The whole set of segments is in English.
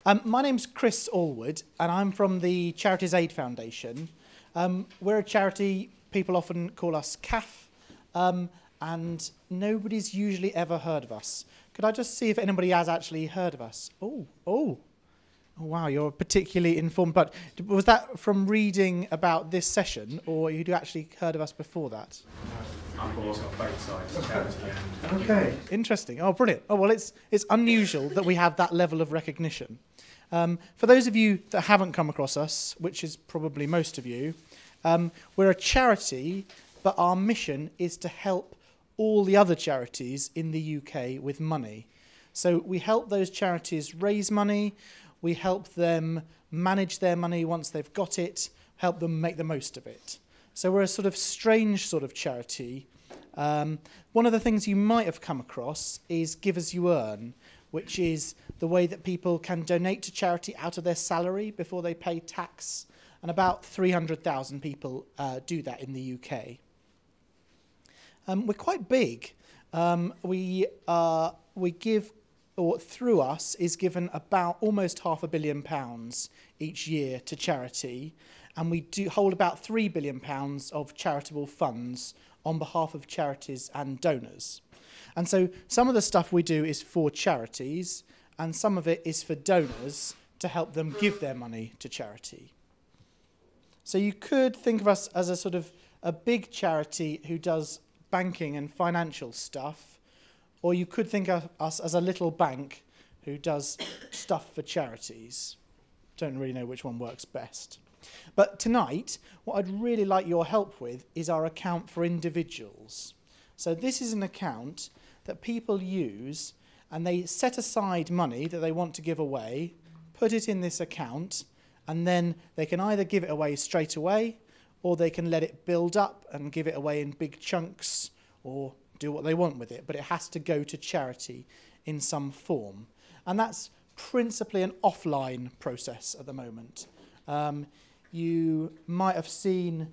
My name's Chris Allwood, and I'm from the Charities Aid Foundation. We're a charity, people often call us CAF, and nobody's usually ever heard of us. Could I just see if anybody has actually heard of us? Oh, wow, you're a particularly informed. But was that from reading about this session, or you'd actually heard of us before that? On both sides, charity and... Okay, interesting. Oh, brilliant. Oh, well, it's unusual that we have that level of recognition. For those of you that haven't come across us, which is probably most of you, we're a charity, but our mission is to help all the other charities in the UK with money. So we help those charities raise money, we help them manage their money once they've got it, help them make the most of it. So we're a sort of strange sort of charity. One of the things you might have come across is Give As You Earn, which is the way that people can donate to charity out of their salary before they pay tax. And about 300,000 people do that in the UK. We're quite big. We give, or through us, is given about almost £500 million each year to charity. And we do hold about £3 billion of charitable funds on behalf of charities and donors. And so some of the stuff we do is for charities, and some of it is for donors to help them give their money to charity. So you could think of us as a sort of a big charity who does banking and financial stuff, or you could think of us as a little bank who does stuff for charities. Don't really know which one works best. But tonight, what I'd really like your help with is our account for individuals. So this is an account that people use, and they set aside money that they want to give away, put it in this account, and then they can either give it away straight away, or they can let it build up and give it away in big chunks, or do what they want with it. But it has to go to charity in some form. And that's principally an offline process at the moment. You might have seen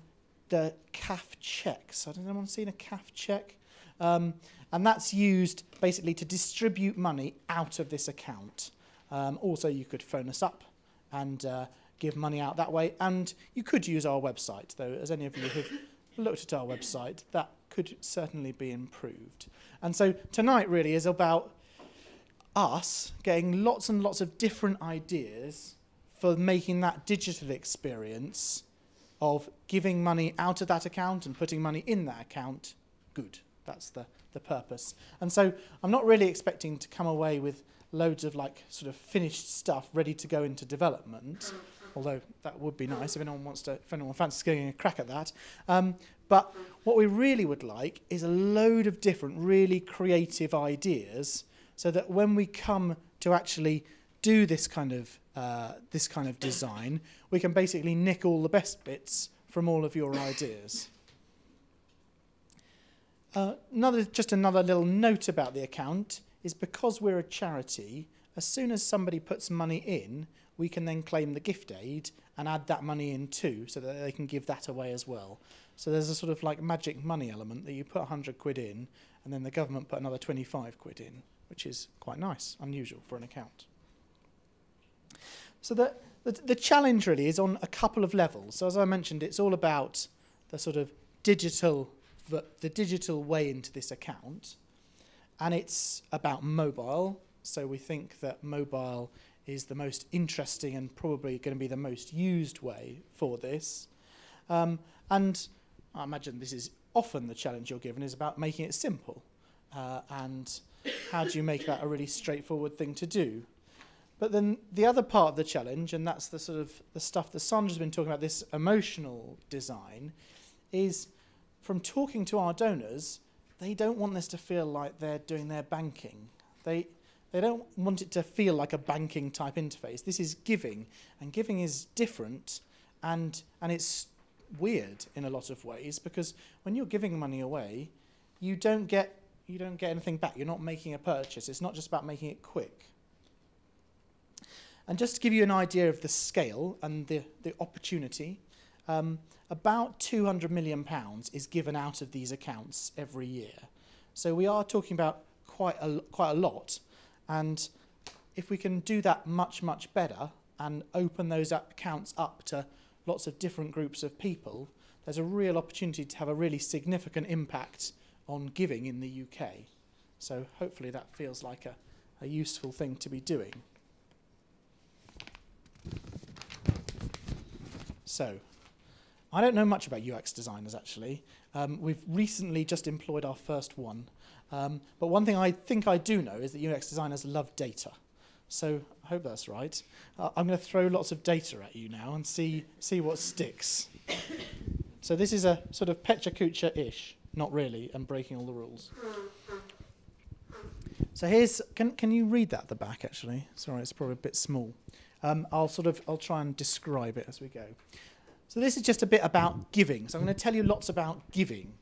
the CAF checks. Has anyone seen a CAF check? And that's used basically to distribute money out of this account. Also, you could phone us up and give money out that way. And you could use our website, though, as any of you have looked at our website, that could certainly be improved. And so tonight really is about us getting lots and lots of different ideas for making that digital experience of giving money out of that account and putting money in that account good. That's the purpose. And so I'm not really expecting to come away with loads of like sort of finished stuff ready to go into development, although that would be nice if anyone fancies getting a crack at that. But what we really would like is a load of different really creative ideas, so that when we come to actually do this kind of design, we can basically nick all the best bits from all of your ideas. Just another little note about the account is, because we're a charity, as soon as somebody puts money in, we can then claim the gift aid and add that money in too, so that they can give that away as well. So there's a sort of like magic money element that you put 100 quid in, and then the government put another 25 quid in, which is quite nice, unusual for an account. So the challenge really is on a couple of levels. So as I mentioned, it's all about the sort of digital way into this account, and it's about mobile. So we think that mobile is the most interesting and probably going to be the most used way for this. And I imagine this is often the challenge you're given, is about making it simple. And how do you make that a really straightforward thing to do? But then the other part of the challenge, and that's the sort of the stuff that Sandra's been talking about, this emotional design, is from talking to our donors, they don't want this to feel like they're doing their banking. They don't want it to feel like a banking type interface. This is giving, and giving is different, and it's weird in a lot of ways, because when you're giving money away, you don't get anything back. You're not making a purchase. It's not just about making it quick. And just to give you an idea of the scale and the opportunity, about £200 million is given out of these accounts every year. So we are talking about quite a lot. And if we can do that much, much better and open those accounts up to lots of different groups of people, there's a real opportunity to have a really significant impact on giving in the UK. So hopefully that feels like a useful thing to be doing. So, I don't know much about UX designers, actually. We've recently just employed our first one. But one thing I think I do know is that UX designers love data. So, I hope that's right. I'm going to throw lots of data at you now and see what sticks. So this is a sort of Pecha Kucha-ish, not really, and breaking all the rules. So here's, can you read that at the back, actually? Sorry, it's probably a bit small. I'll try and describe it as we go. So this is just a bit about giving. So I'm going to tell you lots about giving.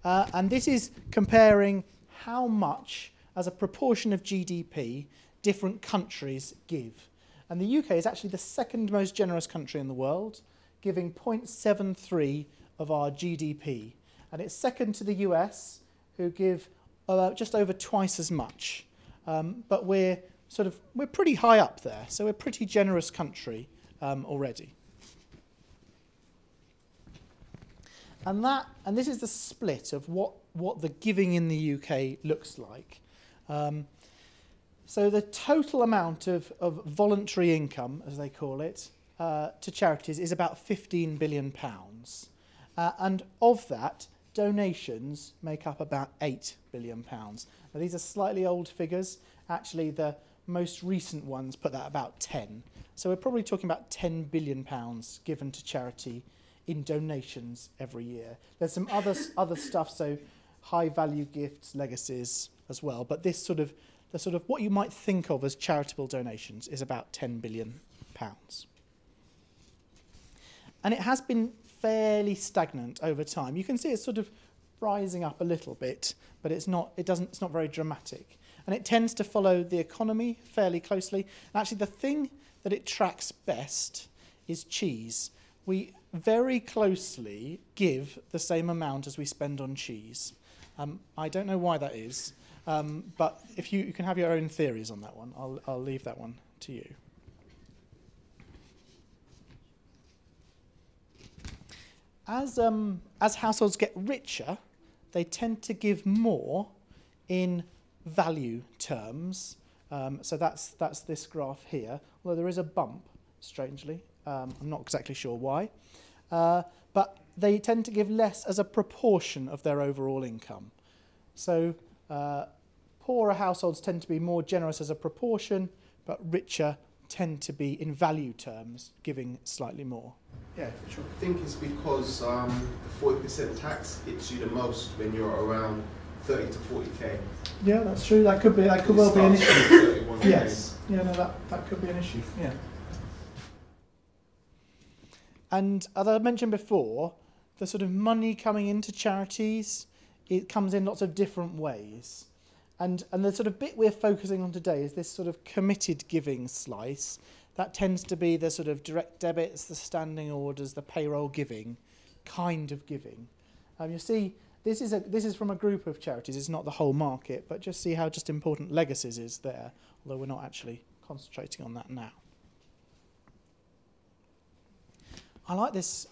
And this is comparing how much, as a proportion of GDP, different countries give. And the UK is actually the second most generous country in the world, giving 0.73 of our GDP. And it's second to the US, who give just over twice as much. But we're pretty high up there, so we're a pretty generous country already. And this is the split of what the giving in the UK looks like. So the total amount of voluntary income, as they call it, to charities is about £15 billion. And of that, donations make up about £8 billion. Now, these are slightly old figures. Actually, the most recent ones put that about 10. So we're probably talking about £10 billion given to charity in donations every year. There's some other stuff, so high-value gifts, legacies as well. But this the sort of what you might think of as charitable donations is about £10 billion. And it has been fairly stagnant over time. You can see it's sort of rising up a little bit, but it's not very dramatic. And it tends to follow the economy fairly closely. And actually, the thing that it tracks best is cheese. We very closely give the same amount as we spend on cheese. I don't know why that is, but if you can have your own theories on that one. I'll leave that one to you. As households get richer, they tend to give more in value terms. So that's this graph here, although there is a bump, strangely. I'm not exactly sure why. But they tend to give less as a proportion of their overall income. So poorer households tend to be more generous as a proportion, but richer tend to be, in value terms, giving slightly more. Yeah, for sure. I think it's because the 40% tax hits you the most when you're around 30 to 40k. Yeah, that's true. That could well be an issue. Yes. Yeah, no, that could be an issue. Yeah. And as I mentioned before, the sort of money coming into charities, it comes in lots of different ways. And the sort of bit we're focusing on today is this sort of committed giving slice. That tends to be the sort of direct debits, the standing orders, the payroll giving kind of giving. You see, this is from a group of charities. It's not the whole market, but just see how just important Legacies is there, although we're not actually concentrating on that now. I like this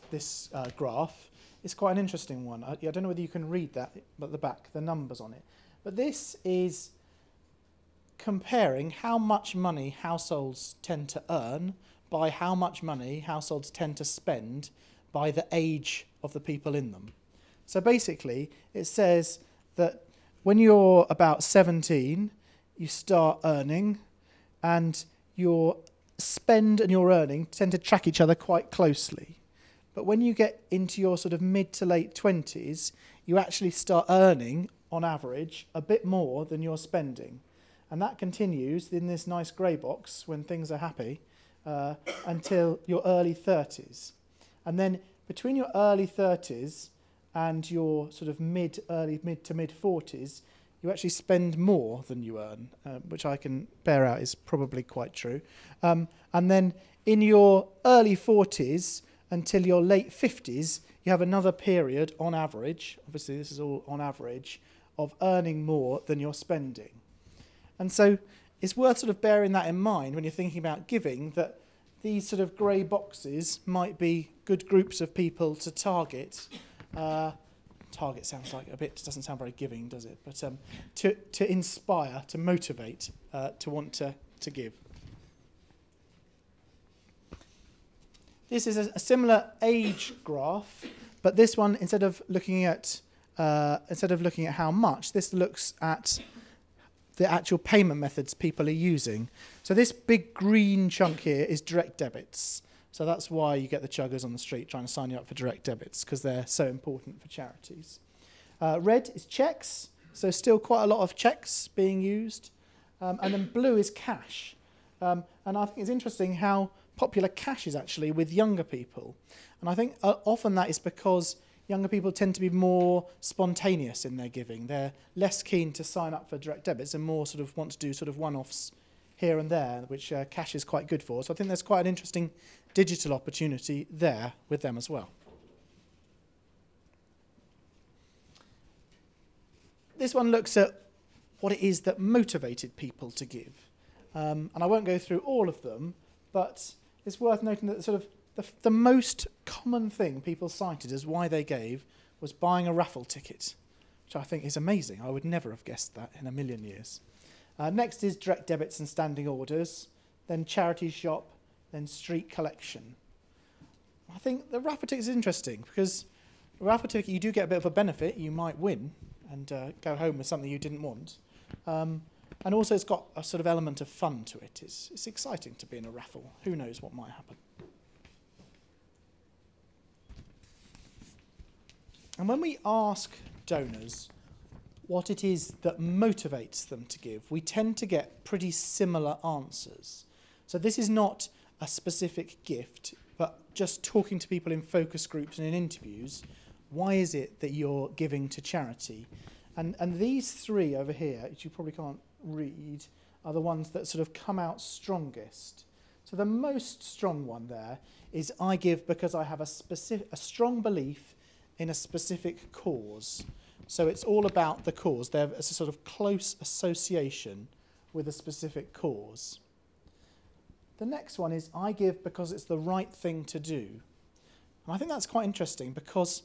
graph. It's quite an interesting one. I don't know whether you can read that at the back, the numbers on it. But this is comparing how much money households tend to earn by how much money households tend to spend by the age of the people in them. So basically, it says that when you're about 17, you start earning, and your spend and your earning tend to track each other quite closely. But when you get into your sort of mid to late 20s, you actually start earning, on average, a bit more than you're spending. And that continues in this nice grey box when things are happy until your early 30s. And then between your early 30s and your sort of mid to mid 40s, you actually spend more than you earn, which I can bear out is probably quite true. And then in your early 40s until your late 50s, you have another period on average, obviously this is all on average, of earning more than you're spending. And so it's worth sort of bearing that in mind when you're thinking about giving, that these sort of grey boxes might be good groups of people to target. Target sounds like doesn't sound very giving, does it? But to inspire, to motivate, to want to give. This is a similar age graph, but this one, instead of looking at how much, this looks at the actual payment methods people are using. So this big green chunk here is direct debits. So that's why you get the chuggers on the street trying to sign you up for direct debits, because they're so important for charities. Red is checks, so still quite a lot of checks being used. And then blue is cash. And I think it's interesting how popular cash is actually with younger people. And I think often that is because younger people tend to be more spontaneous in their giving. They're less keen to sign up for direct debits and more sort of want to do sort of one-offs here and there, which cash is quite good for. So I think there's quite an interesting digital opportunity there with them as well. This one looks at what it is that motivated people to give. And I won't go through all of them, but it's worth noting that sort of the most common thing people cited as why they gave was buying a raffle ticket, which I think is amazing. I would never have guessed that in a million years. Next is direct debits and standing orders, then charity shop, then street collection. I think the raffle ticket is interesting because a raffle ticket, you do get a bit of a benefit. You might win and go home with something you didn't want. And also it's got a sort of element of fun to it. It's exciting to be in a raffle. Who knows what might happen. And when we ask donors what it is that motivates them to give, we tend to get pretty similar answers. So this is not a specific gift, but just talking to people in focus groups and in interviews, why is it that you're giving to charity? And these three over here, which you probably can't read, are the ones that sort of come out strongest. So the most strong one there is I give because I have a strong belief in a specific cause. So it's all about the cause. There's a sort of close association with a specific cause. The next one is I give because it's the right thing to do. And I think that's quite interesting because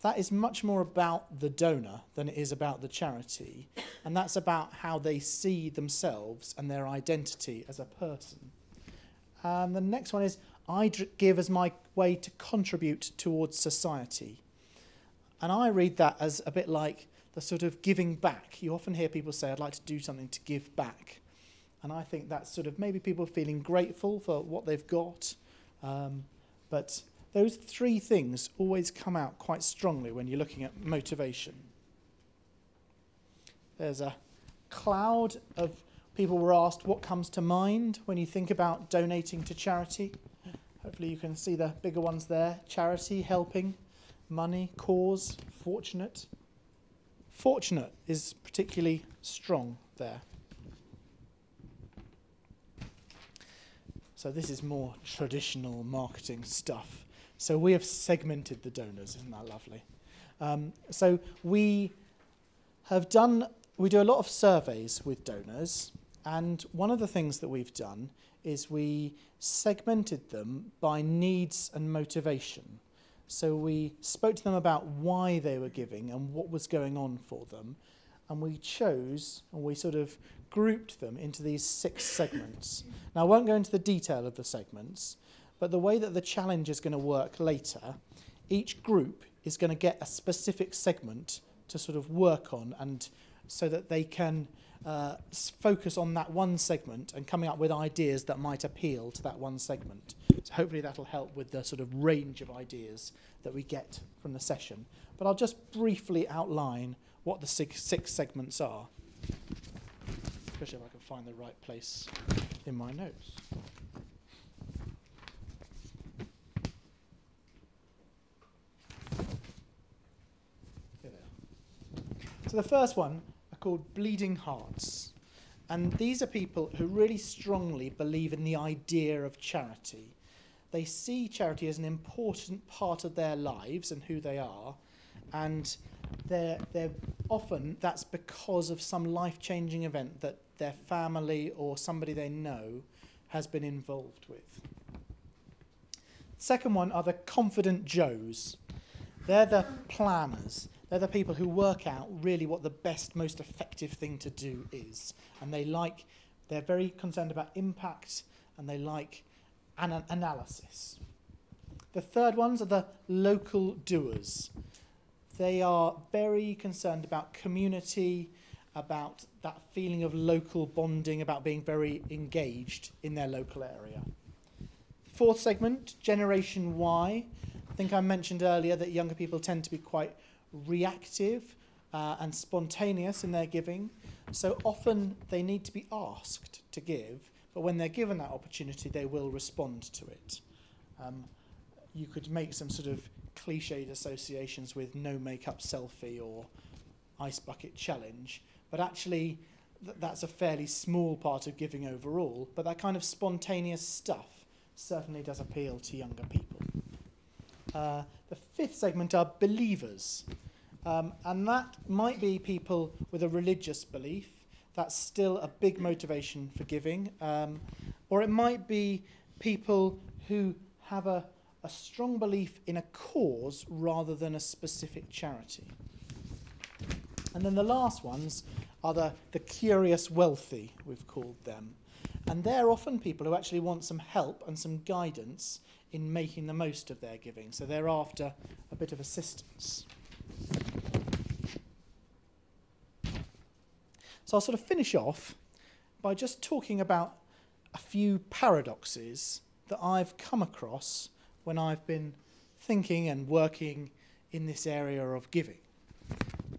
that is much more about the donor than it is about the charity. And that's about how they see themselves and their identity as a person. And the next one is I give as my way to contribute towards society. And I read that as a bit like the sort of giving back. You often hear people say, I'd like to do something to give back. And I think that's sort of maybe people feeling grateful for what they've got. But those three things always come out quite strongly when you're looking at motivation. There's a cloud of people were asked what comes to mind when you think about donating to charity. Hopefully you can see the bigger ones there. Charity, helping, money, cause, fortunate. Fortunate is particularly strong there. So this is more traditional marketing stuff. So we have segmented the donors, isn't that lovely? So we do a lot of surveys with donors, and one of the things that we've done is we segmented them by needs and motivation. So we spoke to them about why they were giving and what was going on for them, and we chose, and we sort of grouped them into these 6 segments. Now, I won't go into the detail of the segments, but the way that the challenge is going to work later, each group is going to get a specific segment to sort of work on, and so that they can focus on that one segment and coming up with ideas that might appeal to that one segment. So hopefully that'll help with the sort of range of ideas that we get from the session. But I'll just briefly outline what the 6 segments are, especially if I can find the right place in my notes. Here they are. So the first one are called Bleeding Hearts. And these are people who really strongly believe in the idea of charity. They see charity as an important part of their lives and who they are, and they're often that's because of some life-changing event that their family or somebody they know has been involved with. Second one are the confident Joes. They're the planners. They're the people who work out really what the best, most effective thing to do is. And they're very concerned about impact, and they like analysis. The third ones are the local doers. They are very concerned about community, about that feeling of local bonding, about being very engaged in their local area. Fourth segment, Generation Y. I think I mentioned earlier that younger people tend to be quite reactive and spontaneous in their giving. So often they need to be asked to give, but when they're given that opportunity, they will respond to it. You could make some sort of cliched associations with no makeup selfie or ice bucket challenge, but actually that's a fairly small part of giving overall, but that kind of spontaneous stuff certainly does appeal to younger people. The fifth segment are believers, and that might be people with a religious belief. That's still a big motivation for giving, or it might be people who have a strong belief in a cause rather than a specific charity. And then the last ones are the curious wealthy, we've called them. And they're often people who actually want some help and some guidance in making the most of their giving. So they're after a bit of assistance. So I'll sort of finish off by just talking about a few paradoxes that I've come across when I've been thinking and working in this area of giving.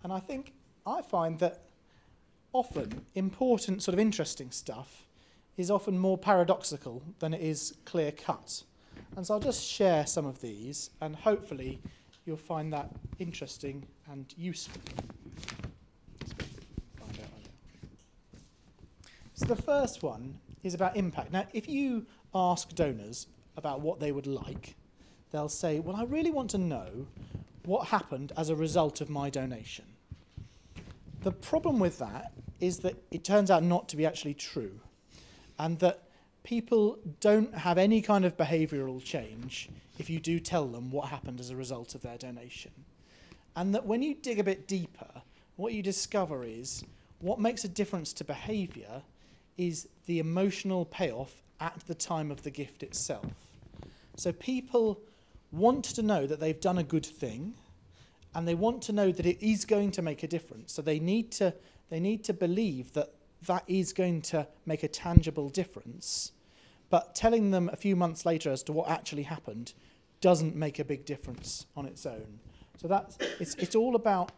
And I find that often important, sort of interesting stuff is often more paradoxical than it is clear-cut. And so I'll just share some of these, and hopefully you'll find that interesting and useful. So the first one is about impact. Now, if you ask donors about what they would like, they'll say, well, I really want to know what happened as a result of my donation. The problem with that is that it turns out not to be actually true, and that people don't have any kind of behavioural change if you do tell them what happened as a result of their donation. And that when you dig a bit deeper, what you discover is what makes a difference to behaviour is the emotional payoff at the time of the gift itself. So people want to know that they've done a good thing, and they want to know that it is going to make a difference. So they need to believe that that is going to make a tangible difference. But telling them a few months later as to what actually happened doesn't make a big difference on its own. So it's all about,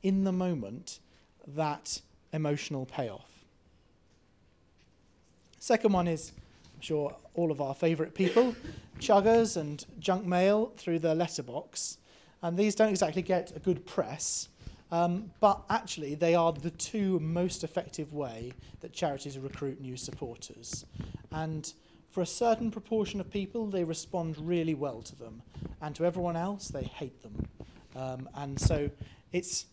in the moment, that emotional payoff. Second one is, I'm sure all of our favourite people, chuggers and junk mail through the letterbox. And these don't exactly get a good press, but actually they are the two most effective way that charities recruit new supporters. And for a certain proportion of people, they respond really well to them. And to everyone else, they hate them. And so it's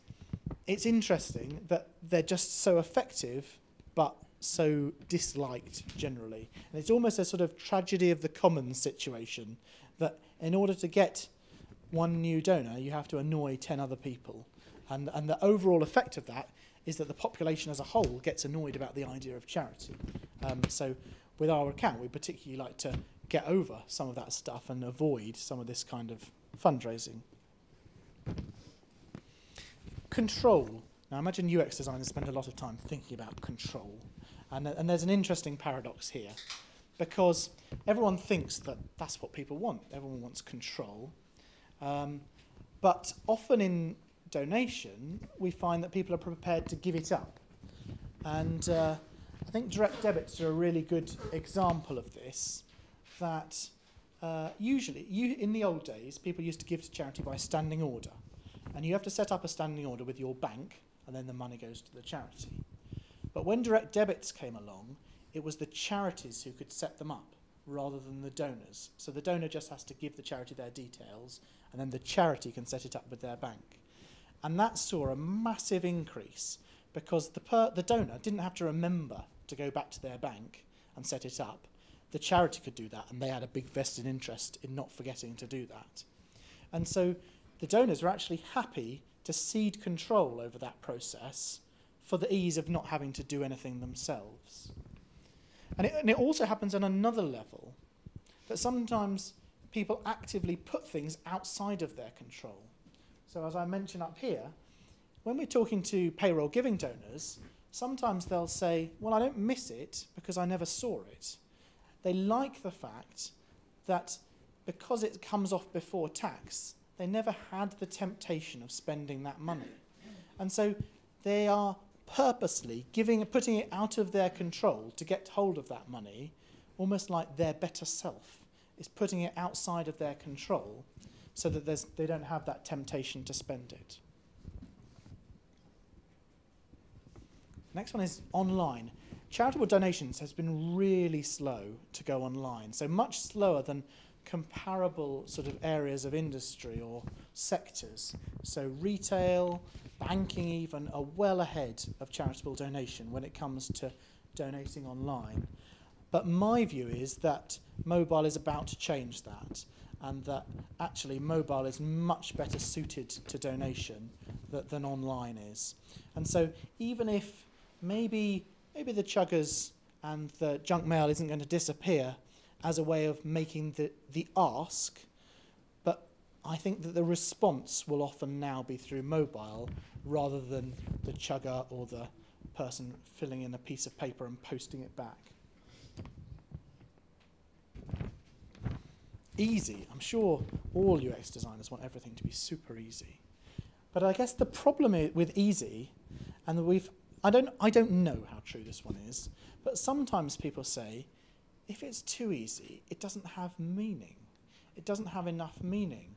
interesting that they're just so effective, but so disliked generally. And it's almost a sort of tragedy of the commons situation, that in order to get one new donor, you have to annoy 10 other people. And the overall effect of that is that the population as a whole gets annoyed about the idea of charity. So with our account, we particularly like to get over some of that stuff and avoid some of this kind of fundraising. Control. Now, I imagine UX designers spend a lot of time thinking about control. And there's an interesting paradox here, because everyone thinks that that's what people want. Everyone wants control. But often in donation, we find that people are prepared to give it up. And I think direct debits are a really good example of this, that usually, in the old days, people used to give to charity by standing order. And you have to set up a standing order with your bank, and then the money goes to the charity. But when direct debits came along, it was the charities who could set them up rather than the donors. So the donor just has to give the charity their details, and then the charity can set it up with their bank. And that saw a massive increase because the donor didn't have to remember to go back to their bank and set it up. The charity could do that, and they had a big vested interest in not forgetting to do that. And so the donors were actually happy to cede control over that process for the ease of not having to do anything themselves. And it also happens on another level, that sometimes people actively put things outside of their control. So as I mentioned up here, when we're talking to payroll giving donors, sometimes they'll say, well, I don't miss it because I never saw it. They like the fact that because it comes off before tax, they never had the temptation of spending that money. And so they are purposely putting it out of their control to get hold of that money, almost like their better self is putting it outside of their control so that they don't have that temptation to spend it. Next one is online. Charitable donations has been really slow to go online, so much slower than comparable sort of areas of industry or sectors. So retail, banking even, are well ahead of charitable donation when it comes to donating online. But my view is that mobile is about to change that, and that actually mobile is much better suited to donation than online is. And so even if maybe the chuggers and the junk mail isn't going to disappear as a way of making the ask, but I think that the response will often now be through mobile rather than the chugger or the person filling in a piece of paper and posting it back. Easy. I'm sure all UX designers want everything to be super easy. But I guess the problem with easy, and I don't know how true this one is, but sometimes people say, if it's too easy, it doesn't have meaning. It doesn't have enough meaning.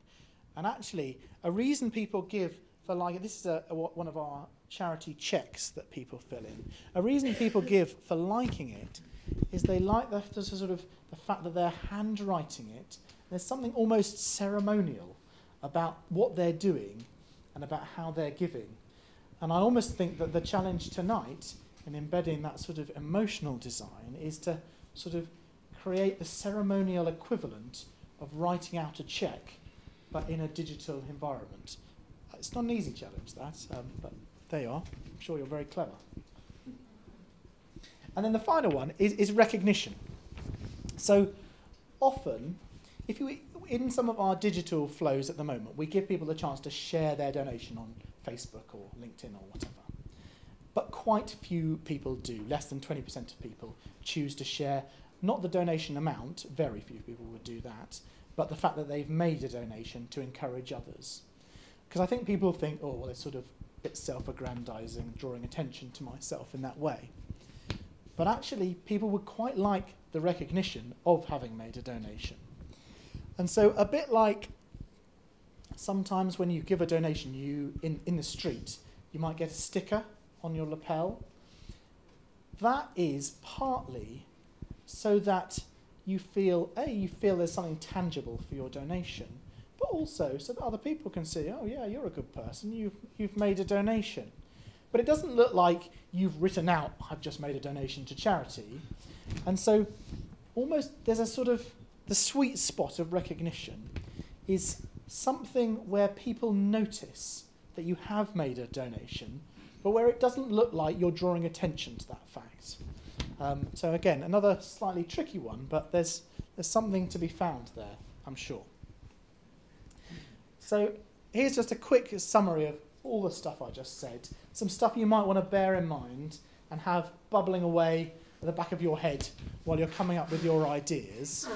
And actually, a reason people give for this is one of our charity checks that people fill in. A reason people give for liking it is they like the fact that they're handwriting it. There's something almost ceremonial about what they're doing and about how they're giving. And I almost think that the challenge tonight in embedding that sort of emotional design is to sort of create the ceremonial equivalent of writing out a check, but in a digital environment. It's not an easy challenge, that, but there you are. I'm sure you're very clever. And then the final one is recognition. So often, in some of our digital flows at the moment, we give people the chance to share their donation on Facebook or LinkedIn or whatever. But quite few people do. Less than 20% of people choose to share not the donation amount, very few people would do that, but the fact that they've made a donation to encourage others. Because I think people think, oh, well, it's sort of a bit self-aggrandizing, drawing attention to myself in that way. But actually, people would quite like the recognition of having made a donation. And so a bit like sometimes when you give a donation, in the street, you might get a sticker on your lapel. That is partly so that you feel there's something tangible for your donation, but also so that other people can see, oh yeah, you're a good person, you've made a donation. But it doesn't look like you've written out, I've just made a donation to charity. And so almost there's a sort of, the sweet spot of recognition is something where people notice that you have made a donation, but where it doesn't look like you're drawing attention to that fact. So again, another slightly tricky one, but there's something to be found there, I'm sure. So here's just a quick summary of all the stuff I just said. Some stuff you might want to bear in mind and have bubbling away at the back of your head while you're coming up with your ideas.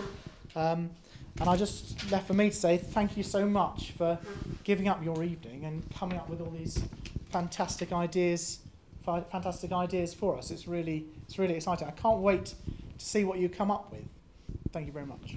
And I just left for me to say thank you so much for giving up your evening and coming up with all these fantastic ideas for us. It's really exciting. I can't wait to see what you come up with. Thank you very much.